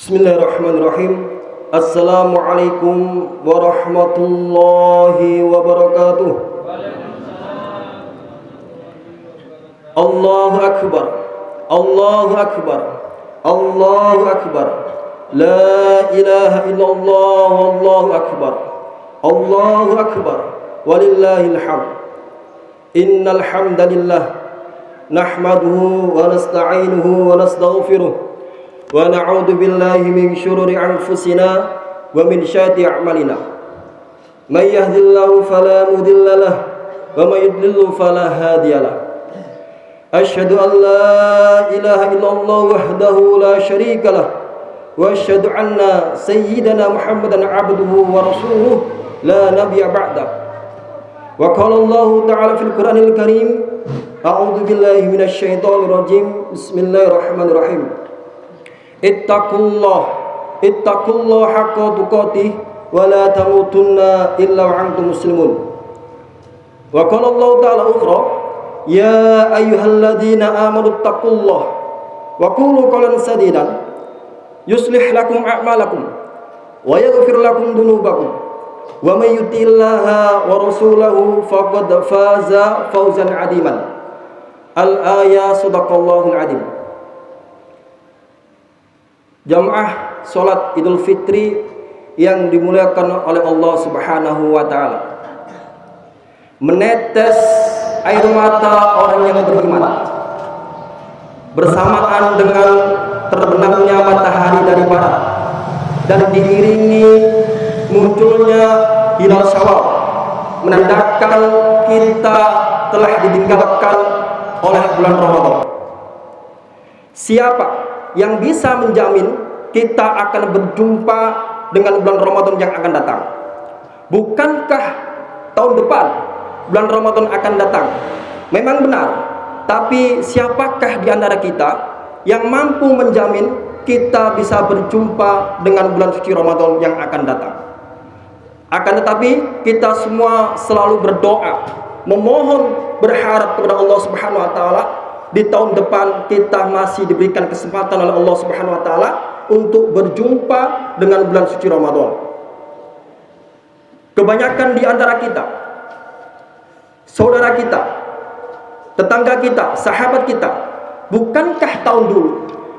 Bismillahirrahmanirrahim. Assalamualaikum warahmatullahi wabarakatuh. Allahu Akbar. Allahu Akbar. Allahu Akbar. La ilaha illallah. Allahu Akbar. Allahu Akbar. Walillahil hamd. Innal hamdalillah nahmaduhu wa nasta'inuhu wa nastaghfiruh. Wa na'udzu billahi min syururi anfusina wa min syarri a'malina. May yahdihillahu fala mudilla lahu wa may yudlil fala hadiya lahu. Asyhadu an la ilaha illallah wahdahu la syarika lahu wa asyhadu anna sayyidana Muhammadan 'abduhu wa rasuluhu la nabiyya ba'da. Wa qala Allah ta'ala fil Qur'anil Karim, a'udzu billahi minasy syaithanir rajim. Bismillahirrahmanirrahim. Ittaqullah haqqa tuqatih wa la tamutunna illa wa antum muslimun. Wa qala Allah ta'ala ukhra, ya ayyuhalladzina amanu ittaqullah wa qulu qawlan sadidan yuslih lakum a'malakum wa yaghfir lakum dhunubakum wa may yuti'illaha wa rasulahu faqad faza fawzan 'aziman. Al-ayat sadaqallahul 'adzim. Jamaah salat Idul Fitri yang dimuliakan oleh Allah Subhanahu wa taala. Menetes air mata orang yang beriman bersamaan dengan terbenamnya matahari dari barat dan diiringi munculnya hilal Syawal, menandakan kita telah ditinggalkan oleh bulan Ramadan. Siapa yang bisa menjamin kita akan berjumpa dengan bulan Ramadan yang akan datang? Bukankah tahun depan bulan Ramadan akan datang? Memang benar, tapi siapakah di antara kita yang mampu menjamin kita bisa berjumpa dengan bulan suci Ramadan yang akan datang? Akan tetapi kita semua selalu berdoa, memohon, berharap kepada Allah Subhanahu wa taala di tahun depan kita masih diberikan kesempatan oleh Allah Subhanahu wa taala untuk berjumpa dengan bulan suci Ramadan. Kebanyakan di antara kita, saudara kita, tetangga kita, sahabat kita, bukankah tahun dulu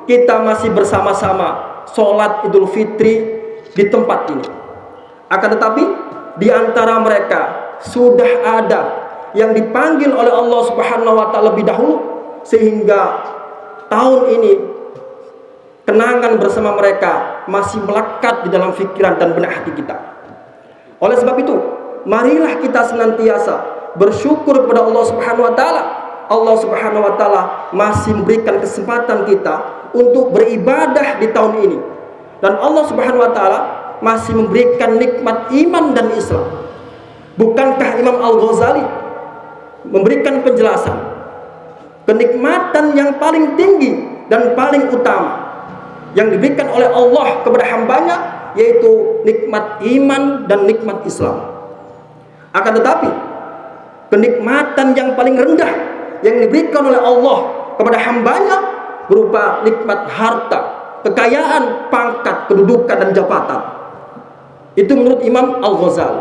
kita masih bersama-sama sholat Idul Fitri di tempat ini? Akan tetapi di antara mereka sudah ada yang dipanggil oleh Allah Subhanahu wa taala lebih dahulu, sehingga tahun ini kenangan bersama mereka masih melekat di dalam pikiran dan benak hati kita. Oleh sebab itu, marilah kita senantiasa bersyukur kepada Allah Subhanahu wa taala. Allah Subhanahu wa taala masih memberikan kesempatan kita untuk beribadah di tahun ini. Dan Allah Subhanahu wa taala masih memberikan nikmat iman dan Islam. Bukankah Imam Al-Ghazali memberikan penjelasan kenikmatan yang paling tinggi dan paling utama yang diberikan oleh Allah kepada hambanya, yaitu nikmat iman dan nikmat Islam. Akan tetapi kenikmatan yang paling rendah yang diberikan oleh Allah kepada hambanya berupa nikmat harta, kekayaan, pangkat, kedudukan dan jabatan. Itu menurut Imam Al-Ghazali.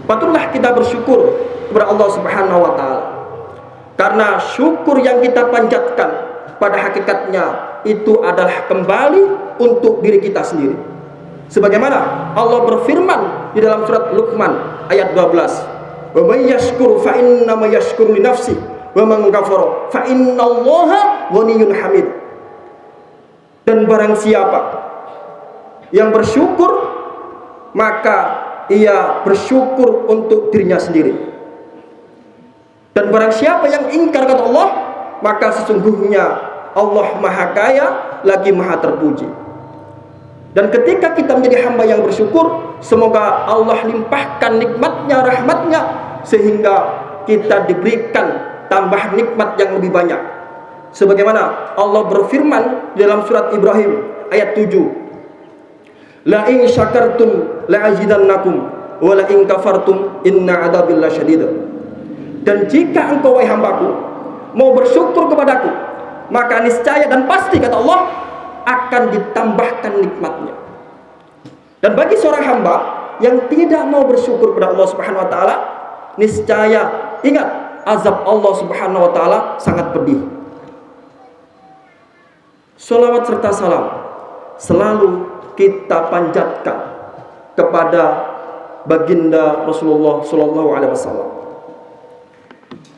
Patutlah kita bersyukur kepada Allah Subhanahu wa taala, karena syukur yang kita panjatkan pada hakikatnya itu adalah kembali untuk diri kita sendiri. Sebagaimana Allah berfirman di dalam surat Luqman ayat 12, "Wa may yashkur fa inna ma yashkuru li nafsi wa man kafara fa innallaha ghaniyyun hamid." Dan barang siapa yang bersyukur, maka ia bersyukur untuk dirinya sendiri. Dan barang siapa yang ingkar kata Allah, maka sesungguhnya Allah Maha Kaya lagi Maha Terpuji. Dan ketika kita menjadi hamba yang bersyukur, semoga Allah limpahkan nikmatnya, rahmatnya, sehingga kita diberikan tambah nikmat yang lebih banyak. Sebagaimana Allah berfirman dalam surat Ibrahim ayat 7, "La in syakartum la azidannakum wa la in kafartum inna adzabi lasyadid." Dan jika engkau wahai hambaku mau bersyukur kepadaku, maka niscaya dan pasti kata Allah, akan ditambahkan nikmatnya. Dan bagi seorang hamba yang tidak mau bersyukur kepada Allah Subhanahu wa taala, niscaya ingat azab Allah Subhanahu wa taala sangat pedih. Sholawat serta salam selalu kita panjatkan kepada baginda Rasulullah Shallallahu Alaihi Wasallam.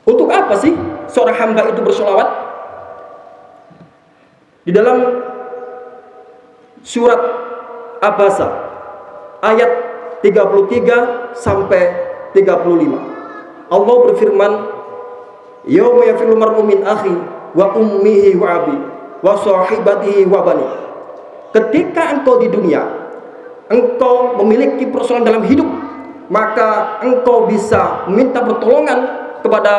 Untuk apa sih seorang hamba itu bersolawat? Di dalam surat Abasa ayat 33 sampai 35, Allah berfirman, "Yauma yafirru mar'u min akhi wa ummihi wa abi wa sahibatihi wa bani." Ketika engkau di dunia, engkau memiliki persoalan dalam hidup, maka engkau bisa meminta pertolongan kepada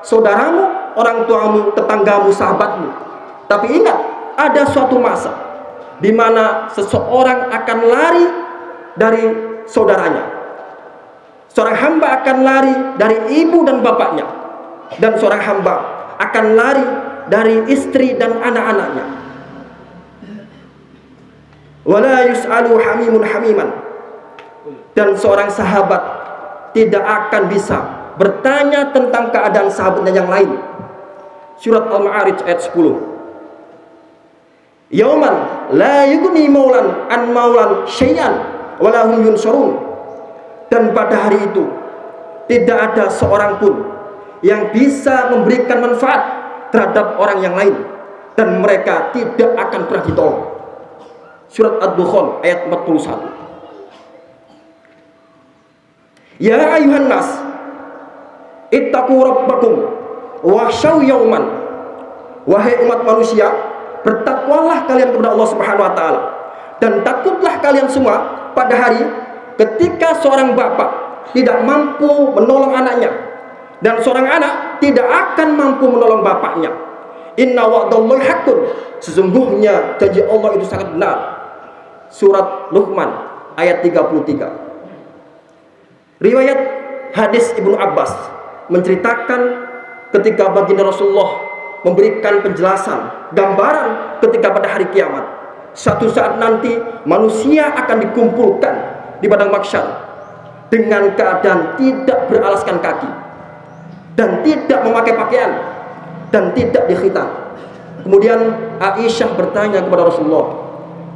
saudaramu, orang tuamu, tetanggamu, sahabatmu. Tapi ingat, ada suatu masa di mana seseorang akan lari dari saudaranya. Seorang hamba akan lari dari ibu dan bapaknya, dan seorang hamba akan lari dari istri dan anak-anaknya. Wala yus'alu hamimun hamiman, dan seorang sahabat tidak akan bisa bertanya tentang keadaan sahabatnya yang lain. Surat Al-Ma'arij ayat 10. Yauman la yughni maulan an maulan syai'an wala hum yunsarun. Dan pada hari itu tidak ada seorang pun yang bisa memberikan manfaat terhadap orang yang lain, dan mereka tidak akan pernah ditolong. Surat Ad-Dukhan ayat 41. Ya ayuhan nas ittaqu rabbakum wakhshaw yauman. Wahai umat manusia, bertakwalah kalian kepada Allah Subhanahu wa taala, dan takutlah kalian semua pada hari ketika seorang bapak tidak mampu menolong anaknya, dan seorang anak tidak akan mampu menolong bapaknya. Inna wa'dallahi haqqun, sesungguhnya janji Allah itu sangat benar. Surat Luqman ayat 33. Riwayat hadis Ibnu Abbas menceritakan ketika baginda Rasulullah memberikan penjelasan, gambaran ketika pada hari kiamat, suatu saat nanti manusia akan dikumpulkan di padang mahsyar dengan keadaan tidak beralaskan kaki, dan tidak memakai pakaian, dan tidak dikhitan. Kemudian Aisyah bertanya kepada Rasulullah,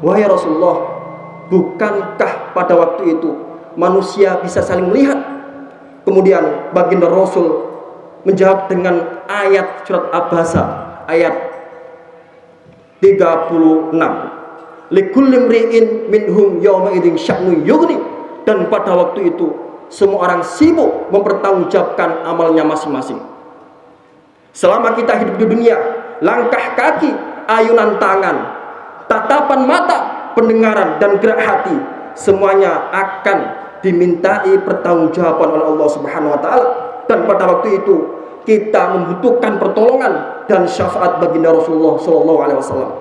"Wahai Rasulullah, bukankah pada waktu itu manusia bisa saling melihat?" Kemudian baginda Rasul menjawab dengan ayat surat Abasa ayat 36. Likulli imri'in minhum yawma idzin sya'nu yughni. Dan pada waktu itu semua orang sibuk mempertanggungjawabkan amalnya masing-masing. Selama kita hidup di dunia, langkah kaki, ayunan tangan, tatapan mata, pendengaran, dan gerak hati, semuanya akan dimintai pertanggungjawaban oleh Allah Subhanahu wa taala. Dan pada waktu itu kita membutuhkan pertolongan dan syafaat baginda Rasulullah sallallahu alaihi wasallam.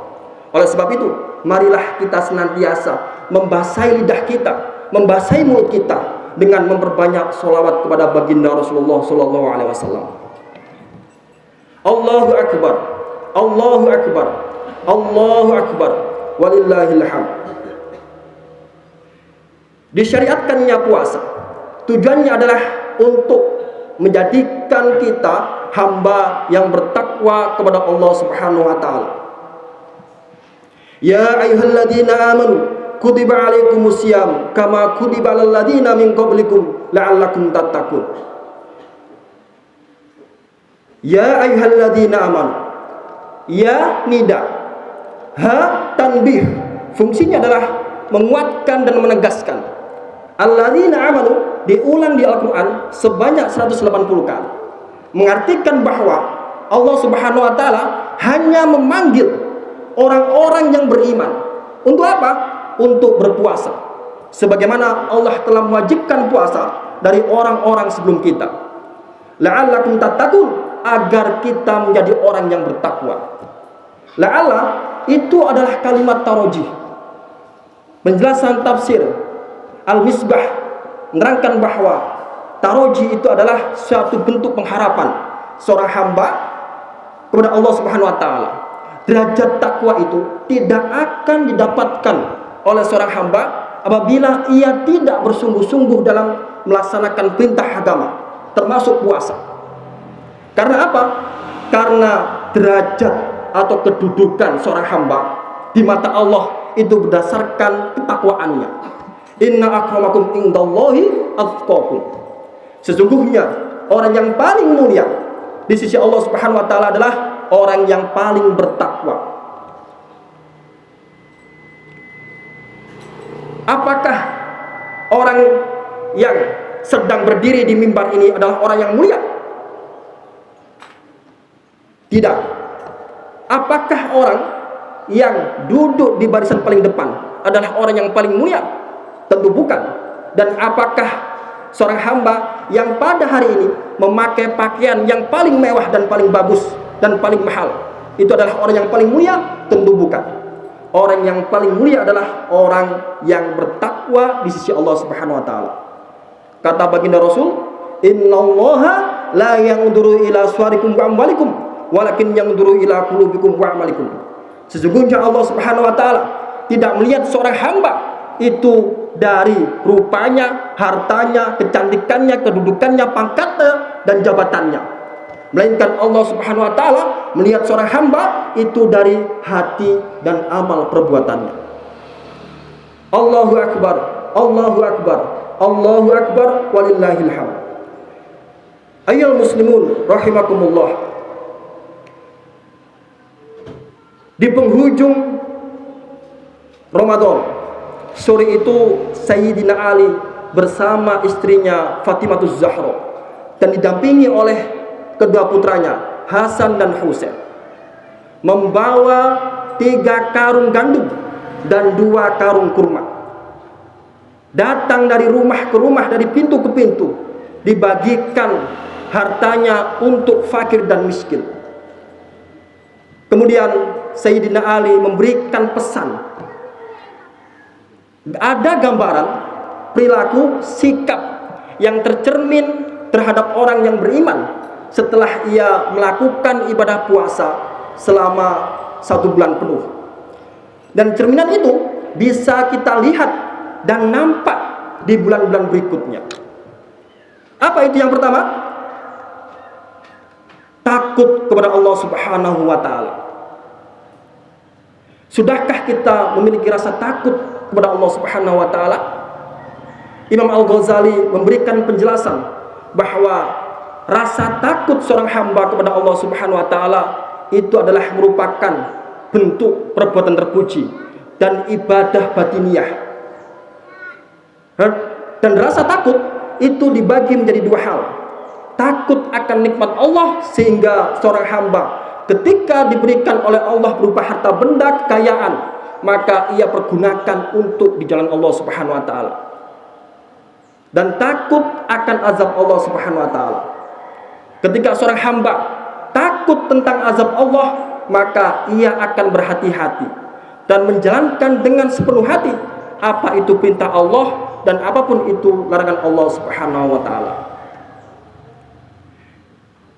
Oleh sebab itu, marilah kita senantiasa membasahi lidah kita, membasahi mulut kita dengan memperbanyak sholawat kepada baginda Rasulullah sallallahu alaihi wasallam. Allahu akbar, Allahu akbar, Allahu akbar, walillahil hamd. Disyariatkannya puasa, tujuannya adalah untuk menjadikan kita hamba yang bertakwa kepada Allah Subhanahu wa taala. Ya ayyuhalladzina amanu kutiba alaikumusiyam kama kutiba alal ladzina min qablikum la'allakum tattaqun. Ya ayyuhalladzina amanu. Ya nida. Ha tanbih. Fungsinya adalah menguatkan dan menegaskan. Alladzina amanu diulang di Al-Quran sebanyak 180 kali, mengartikan bahwa Allah Subhanahu wa taala hanya memanggil orang-orang yang beriman. Untuk apa? Untuk berpuasa, sebagaimana Allah telah mewajibkan puasa dari orang-orang sebelum kita. La'allakum tattaqun, agar kita menjadi orang yang bertakwa. La'alla itu adalah kalimat tarojih. Penjelasan tafsir Al-Misbah menerangkan bahwa taroji itu adalah suatu bentuk pengharapan seorang hamba kepada Allah Subhanahu wa taala. derajat takwa itu tidak akan didapatkan oleh seorang hamba apabila ia tidak bersungguh-sungguh dalam melaksanakan perintah agama, termasuk puasa. Karena apa? Karena derajat atau kedudukan seorang hamba di mata Allah itu berdasarkan ketakwaannya. Inna akramakum indallahi atqakum. Sesungguhnya orang yang paling mulia di sisi Allah Subhanahu wa taala adalah orang yang paling bertakwa. Apakah orang yang sedang berdiri di mimbar ini adalah orang yang mulia? Tidak. Apakah orang yang duduk di barisan paling depan adalah orang yang paling mulia? Tentu bukan. Dan apakah seorang hamba yang pada hari ini memakai pakaian yang paling mewah dan paling bagus dan paling mahal itu adalah orang yang paling mulia? Tentu bukan. Orang yang paling mulia adalah orang yang bertakwa di sisi Allah Subhanahu wa taala. Kata baginda Rasul, "Innallaha la yanzuru ila suwarikum wa amwalikum, walakin yanzuru ila qulubikum wa amalikum." Sesungguhnya Allah Subhanahu wa taala tidak melihat seorang hamba itu dari rupanya, hartanya, kecantikannya, kedudukannya, pangkatnya, dan jabatannya. Melainkan Allah Subhanahu wa taala melihat seorang hamba itu dari hati dan amal perbuatannya. Allahu akbar, Allahu akbar, Allahu akbar, walillahil hamd. Ayyuhal muslimun rahimakumullah. Di penghujung Ramadan, sore itu Sayyidina Ali bersama istrinya Fatimatuz Zahra dan didampingi oleh kedua putranya Hasan dan Husain membawa 3 karung gandum dan 2 karung kurma, datang dari rumah ke rumah, dari pintu ke pintu, dibagikan hartanya untuk fakir dan miskin. Kemudian Sayyidina Ali memberikan pesan. Ada gambaran perilaku sikap yang tercermin terhadap orang yang beriman setelah ia melakukan ibadah puasa selama 1 bulan penuh. Dan cerminan itu bisa kita lihat dan nampak di bulan-bulan berikutnya. Apa itu yang pertama? Takut kepada Allah Subhanahu wa taala. Sudahkah kita memiliki rasa takut kepada Allah Subhanahu wa taala? Imam Al-Ghazali memberikan penjelasan bahwa rasa takut seorang hamba kepada Allah Subhanahu wa taala itu adalah merupakan bentuk perbuatan terpuji dan ibadah batiniah. Dan rasa takut itu dibagi menjadi 2 hal. Takut akan nikmat Allah sehingga seorang hamba ketika diberikan oleh Allah berupa harta benda, kekayaan, maka ia pergunakan untuk di jalan Allah Subhanahu wa taala. Dan takut akan azab Allah Subhanahu wa taala. Ketika seorang hamba takut tentang azab Allah, maka ia akan berhati-hati dan menjalankan dengan sepenuh hati apa itu perintah Allah dan apapun itu larangan Allah Subhanahu wa taala.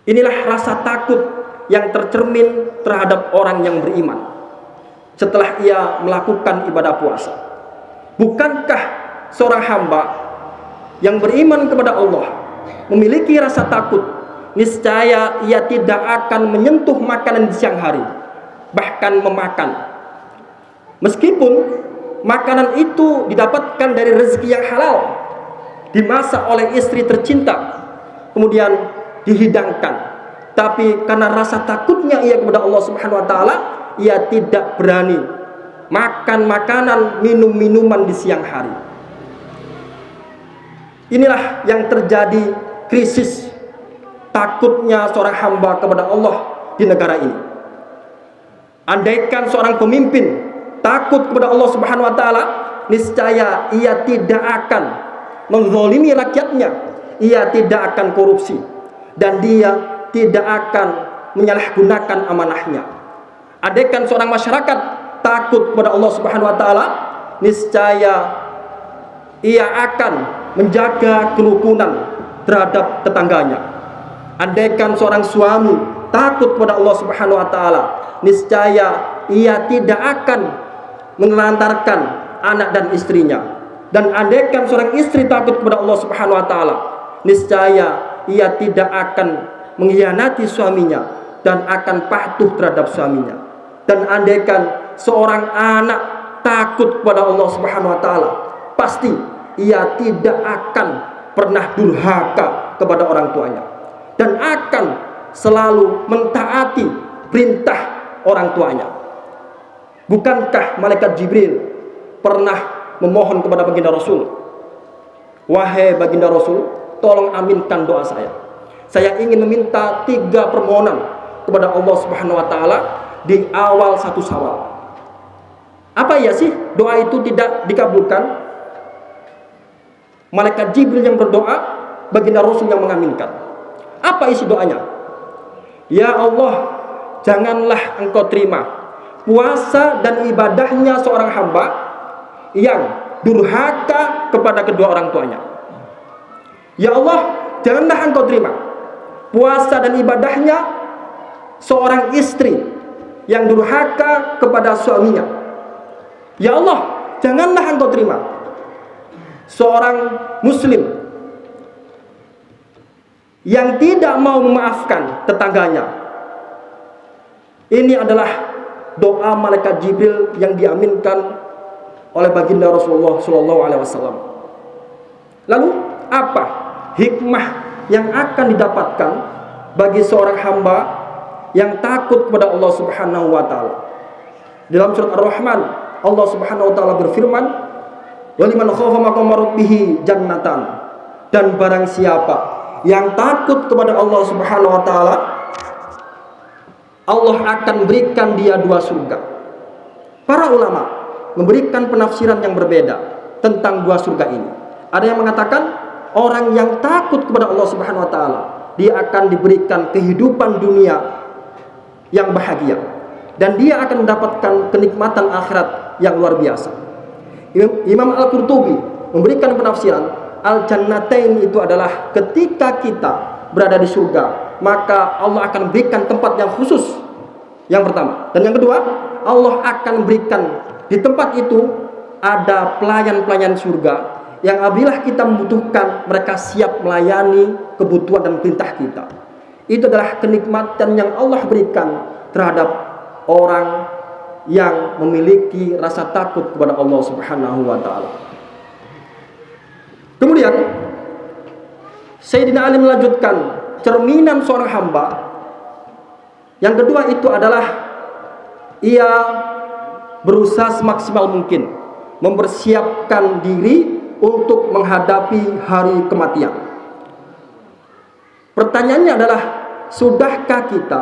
Inilah rasa takut yang tercermin terhadap orang yang beriman setelah ia melakukan ibadah puasa. Bukankah seorang hamba yang beriman kepada Allah memiliki rasa takut, niscaya ia tidak akan menyentuh makanan di siang hari, bahkan memakan, meskipun makanan itu didapatkan dari rezeki yang halal, dimasak oleh istri tercinta, kemudian dihidangkan. Tapi karena rasa takutnya ia kepada Allah Subhanahu wa taala, ia tidak berani makan makanan, minum minuman di siang hari. Inilah yang terjadi krisis takutnya seorang hamba kepada Allah di negara ini. Andaikan seorang pemimpin takut kepada Allah Subhanahu wa taala, niscaya ia tidak akan menzalimi rakyatnya, ia tidak akan korupsi, dan dia tidak akan menyalahgunakan amanahnya. Andaikan seorang masyarakat takut kepada Allah Subhanahu wa taala, niscaya ia akan menjaga kerukunan terhadap tetangganya. Andaikan seorang suami takut kepada Allah Subhanahu wa taala, niscaya ia tidak akan menelantarkan anak dan istrinya. Dan andaikan seorang istri takut kepada Allah Subhanahu wa taala, niscaya ia tidak akan mengkhianati suaminya dan akan patuh terhadap suaminya. Dan andaikan seorang anak takut kepada Allah Subhanahu wa taala, pasti ia tidak akan pernah durhaka kepada orang tuanya dan akan selalu mentaati perintah orang tuanya. Bukankah malaikat Jibril pernah memohon kepada baginda Rasul, "Wahai baginda Rasul, tolong aminkan doa saya. Saya ingin meminta 3 permohonan kepada Allah Subhanahu wa taala di awal 1 Syawal." Apa ya sih doa itu tidak dikabulkan? Malaikat Jibril yang berdoa, baginda Rasul yang mengaminkan. Apa isi doanya? "Ya Allah, janganlah Engkau terima puasa dan ibadahnya seorang hamba yang durhaka kepada kedua orang tuanya. Ya Allah, janganlah Engkau terima puasa dan ibadahnya seorang istri yang durhaka kepada suaminya. Ya Allah, janganlah Engkau terima seorang muslim yang tidak mau memaafkan tetangganya." Ini adalah doa malaikat Jibril yang diaminkan oleh baginda Rasulullah SAW. Lalu apa hikmah yang akan didapatkan bagi seorang hamba yang takut kepada Allah Subhanahu wa taala? Dalam surat Ar-Rahman, Allah Subhanahu wa taala berfirman, "Waliman khafa maqama rabbih jannatan." Dan barang siapa yang takut kepada Allah Subhanahu wa taala, Allah akan berikan dia 2 surga. Para ulama memberikan penafsiran yang berbeda tentang 2 surga ini. Ada yang mengatakan orang yang takut kepada Allah Subhanahu wa taala, dia akan diberikan kehidupan dunia yang bahagia dan dia akan mendapatkan kenikmatan akhirat yang luar biasa. Imam Al-Qurtubi memberikan penafsiran, al-jannatain itu adalah ketika kita berada di surga, maka Allah akan berikan tempat yang khusus. Yang pertama. Dan yang kedua, Allah akan berikan di tempat itu ada pelayan-pelayan surga yang apabila kita membutuhkan, mereka siap melayani kebutuhan dan perintah kita. Itu adalah kenikmatan yang Allah berikan terhadap orang yang memiliki rasa takut kepada Allah Subhanahu wa taala. Kemudian Sayyidina Ali melanjutkan cerminan seorang hamba. Yang kedua itu adalah ia berusaha semaksimal mungkin mempersiapkan diri untuk menghadapi hari kematian. Pertanyaannya adalah, sudahkah kita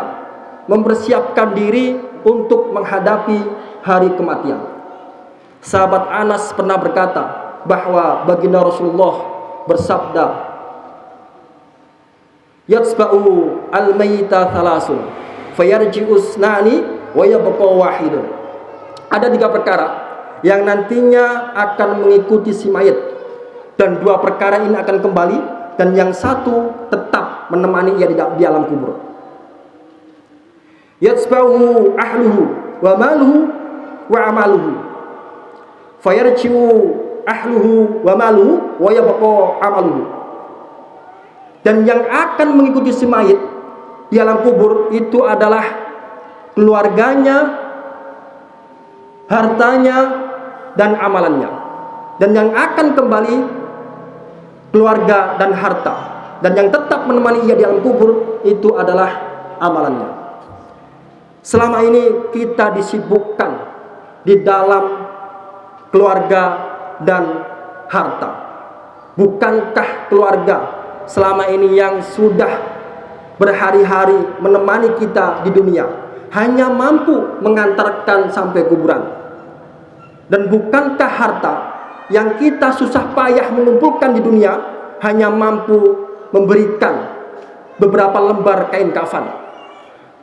mempersiapkan diri untuk menghadapi hari kematian? Sahabat Anas pernah berkata bahwa baginda Rasulullah bersabda, "Yatsba'u al-mayyita thalasun, fayarji'us nani wa yabqa wahidun." Ada 3 perkara yang nantinya akan mengikuti si mayit, dan 2 perkara ini akan kembali, dan yang 1 tetap menemani ia di alam kubur. Yatsba'u ahluhu wa maluhu wa amaluhu, fayarji'u ahluhu wa maluhu wa yabqa amaluhu. Dan yang akan mengikuti si mayit di alam kubur itu adalah keluarganya, hartanya, dan amalannya. Dan yang akan kembali keluarga dan harta, dan yang tetap menemani ia di alam kubur itu adalah amalannya. Selama ini kita disibukkan di dalam keluarga dan harta. Bukankah keluarga selama ini yang sudah berhari-hari menemani kita di dunia hanya mampu mengantarkan sampai kuburan? Dan bukankah harta yang kita susah payah mengumpulkan di dunia hanya mampu memberikan beberapa lembar kain kafan?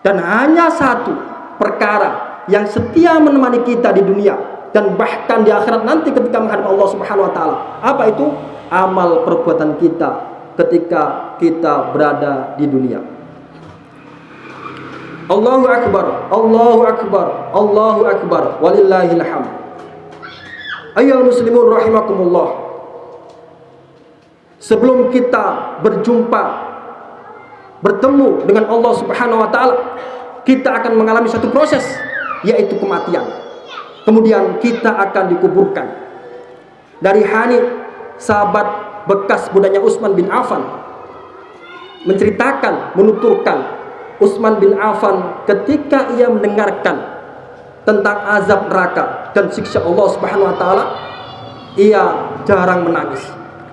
Dan hanya 1 perkara yang setia menemani kita di dunia dan bahkan di akhirat nanti ketika menghadap Allah Subhanahu wa taala. Apa itu? Amal perbuatan kita ketika kita berada di dunia. Allahu akbar, Allahu akbar, Allahu akbar, walillahil hamd. Ayyuhal muslimun rahimakumullah. Sebelum kita bertemu dengan Allah Subhanahu wa taala, kita akan mengalami satu proses, yaitu kematian. Kemudian kita akan dikuburkan. Dari Hani, sahabat bekas budanya Utsman bin Affan, menuturkan Utsman bin Affan ketika ia mendengarkan tentang azab neraka dan siksa Allah Subhanahu wa taala, ia jarang menangis.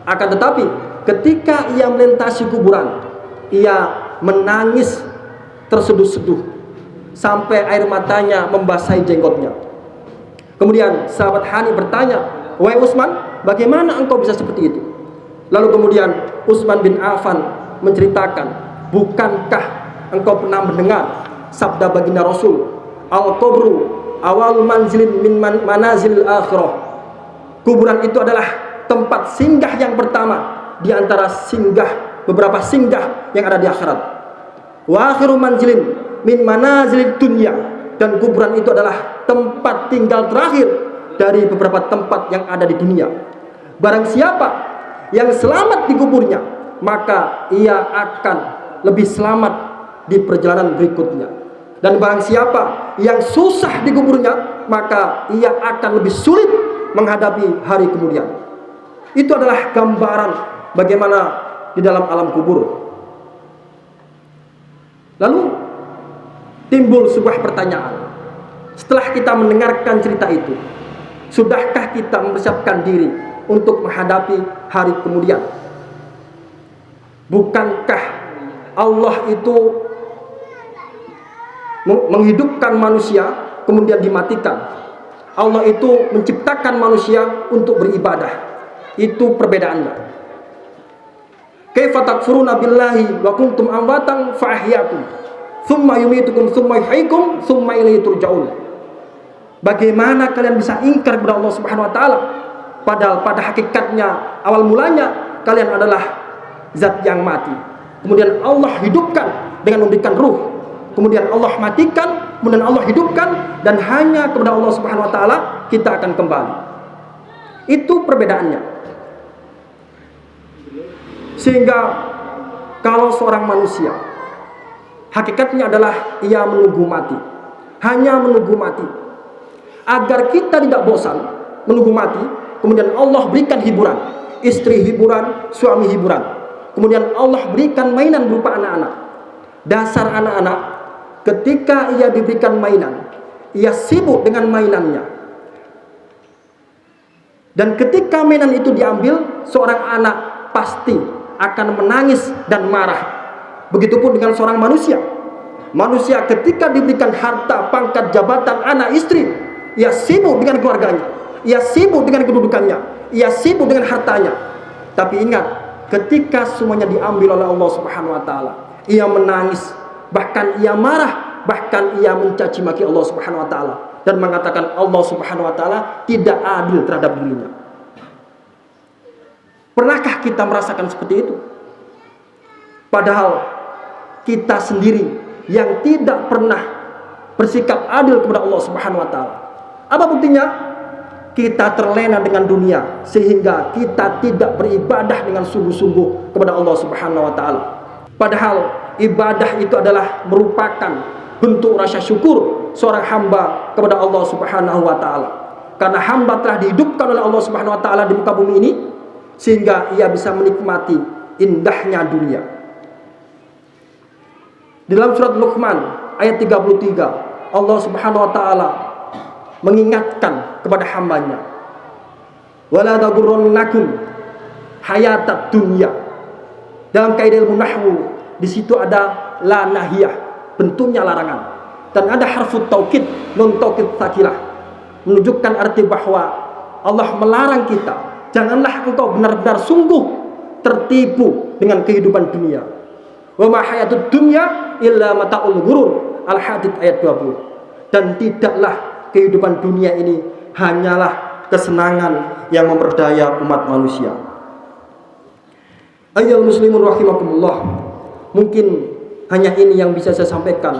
Akan tetapi ketika ia melintasi kuburan, ia menangis terseduh-seduh sampai air matanya membasahi jenggotnya. Kemudian sahabat Hani bertanya, "Wahai Utsman, bagaimana engkau bisa seperti itu?" Lalu kemudian Utsman bin Affan menceritakan, "Bukankah engkau pernah mendengar sabda baginda Rasul, al-qabru awal manzilin min manazil akhirah." Kuburan itu adalah tempat singgah yang pertama di antara beberapa singgah yang ada di akhirat. Wa akhiru manzilin min manazil dunya, dan kuburan itu adalah tempat tinggal terakhir dari beberapa tempat yang ada di dunia. Barang siapa yang selamat di kuburnya, maka ia akan lebih selamat di perjalanan berikutnya. Dan barang siapa yang susah di kuburnya, maka ia akan lebih sulit menghadapi hari kemudian. Itu adalah gambaran bagaimana di dalam alam kubur. Lalu timbul sebuah pertanyaan. Setelah kita mendengarkan cerita itu, sudahkah kita mempersiapkan diri untuk menghadapi hari kemudian? Bukankah Allah itu menghidupkan manusia kemudian dimatikan? Allah itu menciptakan manusia untuk beribadah. Itu perbedaannya. Kaifa takfuruna billahi wa kuntum amwatan fa ahyaakum tsumma yumitukum tsumma yuhyikum tsumma ilaihi turja'un. Bagaimana kalian bisa ingkar kepada Allah Subhanahu wa taala, padahal pada hakikatnya awal mulanya kalian adalah zat yang mati. Kemudian Allah hidupkan dengan memberikan ruh. Kemudian Allah matikan, kemudian Allah hidupkan, dan hanya kepada Allah Subhanahu wa taala kita akan kembali. Itu perbedaannya. Sehingga kalau seorang manusia hakikatnya adalah ia menunggu mati, hanya menunggu mati, agar kita tidak bosan menunggu mati, kemudian Allah berikan hiburan, istri hiburan, suami hiburan, kemudian Allah berikan mainan berupa anak-anak. Dasar anak-anak, ketika ia diberikan mainan, ia sibuk dengan mainannya. Dan ketika mainan itu diambil, seorang anak pasti akan menangis dan marah. Begitupun dengan seorang manusia. Manusia ketika diberikan harta, pangkat, jabatan, anak, istri, ia sibuk dengan keluarganya, ia sibuk dengan kedudukannya, ia sibuk dengan hartanya. Tapi ingat, ketika semuanya diambil oleh Allah Subhanahu wa taala, ia menangis, bahkan ia marah, bahkan ia mencaci maki Allah Subhanahu wa taala dan mengatakan Allah Subhanahu wa taala tidak adil terhadap dirinya. Pernahkah kita merasakan seperti itu? Padahal kita sendiri yang tidak pernah bersikap adil kepada Allah Subhanahu wa taala. Apa buktinya? Kita terlena dengan dunia sehingga kita tidak beribadah dengan sungguh-sungguh kepada Allah Subhanahu wa taala. Padahal ibadah itu adalah merupakan bentuk rasa syukur seorang hamba kepada Allah Subhanahu wa taala. Karena hamba telah dihidupkan oleh Allah Subhanahu wa taala di muka bumi ini, sehingga ia bisa menikmati indahnya dunia. Di dalam surat Luqman ayat 33, Allah Subhanahu wa taala mengingatkan kepada hambanya, wala taghurrannakum hayatat dunya. Dalam kaidah ilmu nahwu, di situ ada la nahiyah, bentuknya larangan, dan ada harfut taukid, nun taukid sakilah, menunjukkan arti bahwa Allah melarang kita, janganlah engkau benar-benar sungguh tertipu dengan kehidupan dunia. Wa ma hayatud dunya illa mata'ul ghurur. Al-Hadid ayat 20. Dan tidaklah kehidupan dunia ini hanyalah kesenangan yang memperdaya umat manusia. Ayyuhal muslimun rahimakumullah. Mungkin hanya ini yang bisa saya sampaikan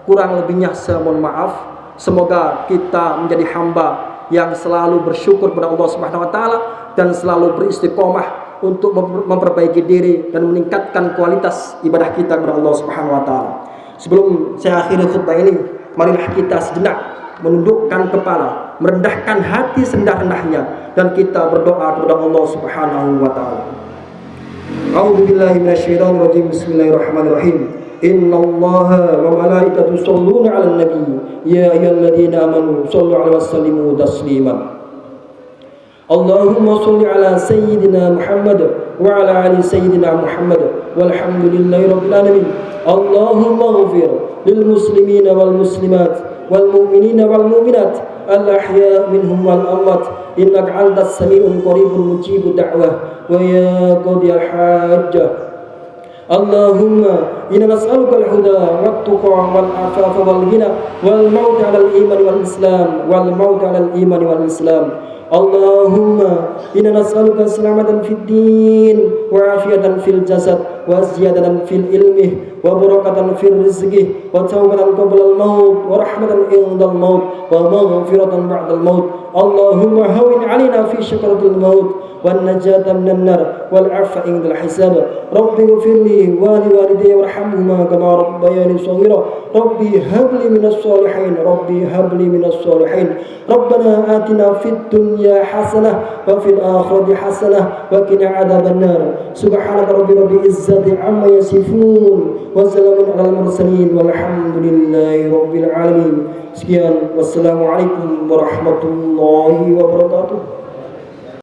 Kurang lebihnya saya mohon maaf. Semoga kita menjadi hamba yang selalu bersyukur kepada Allah Subhanahu wa taala dan selalu beristiqomah untuk memperbaiki diri dan meningkatkan kualitas ibadah kita kepada Allah Subhanahu wa taala. Sebelum saya akhiri khutbah ini, marilah kita sejenak menundukkan kepala, merendahkan hati serendah-rendahnya, dan kita berdoa kepada Allah Subhanahu wa taala. A'udzu billahi minasyaitonir rajim. Bismillahirrahmanirrahim. Innallaha wa malaikatahu yusholluna 'alan nabi ya ayyuhalladzina amanu shallu 'alaihi wa sallimu taslima. Allahumma shalli 'ala sayyidina Muhammad wa 'ala ali sayyidina Muhammad walhamdulillahi rabbil alamin. Allahumma ighfir lil muslimina wal muslimat wal mu'minina wal mu'minat al ahya minhum wal amwat innaka antas sami'un qaribun mujibud da'wah wa ya qadiyal hajjah. Allahumma inna nas'aluka al-huda wat-tuqa wal-afafa wal-ghina wal-maut 'ala al-iman wal-islam wal-maut 'ala al-iman wal-islam. Allahumma inna nas'aluka salamatan fid din wa afiyatan fil jasad wa ziyadatan fil ilmi wa barakatan fil rizqi wa tawbatan qabla al-maut wa rahmatan inda al-maut wa maghfiratan ba'da al-maut. Allahumma hawwin 'alaina fi syakaratil maut والنجاة من النار والعفو عند الحساب. ربي اغفر لي ولوالدي وارحمهما كما ربياني صغيرا. ربي هب لي من الصالحين. ربي هب لي من الصالحين. ربنا آتنا في الدنيا حسنة وفي الآخرة حسنة وقنا عذاب النار. سبحان رب العزة عما يصفون وسلام على المرسلين والحمد لله رب العالمين. Sekian, wassalamualaikum warahmatullahi wabarakatuh.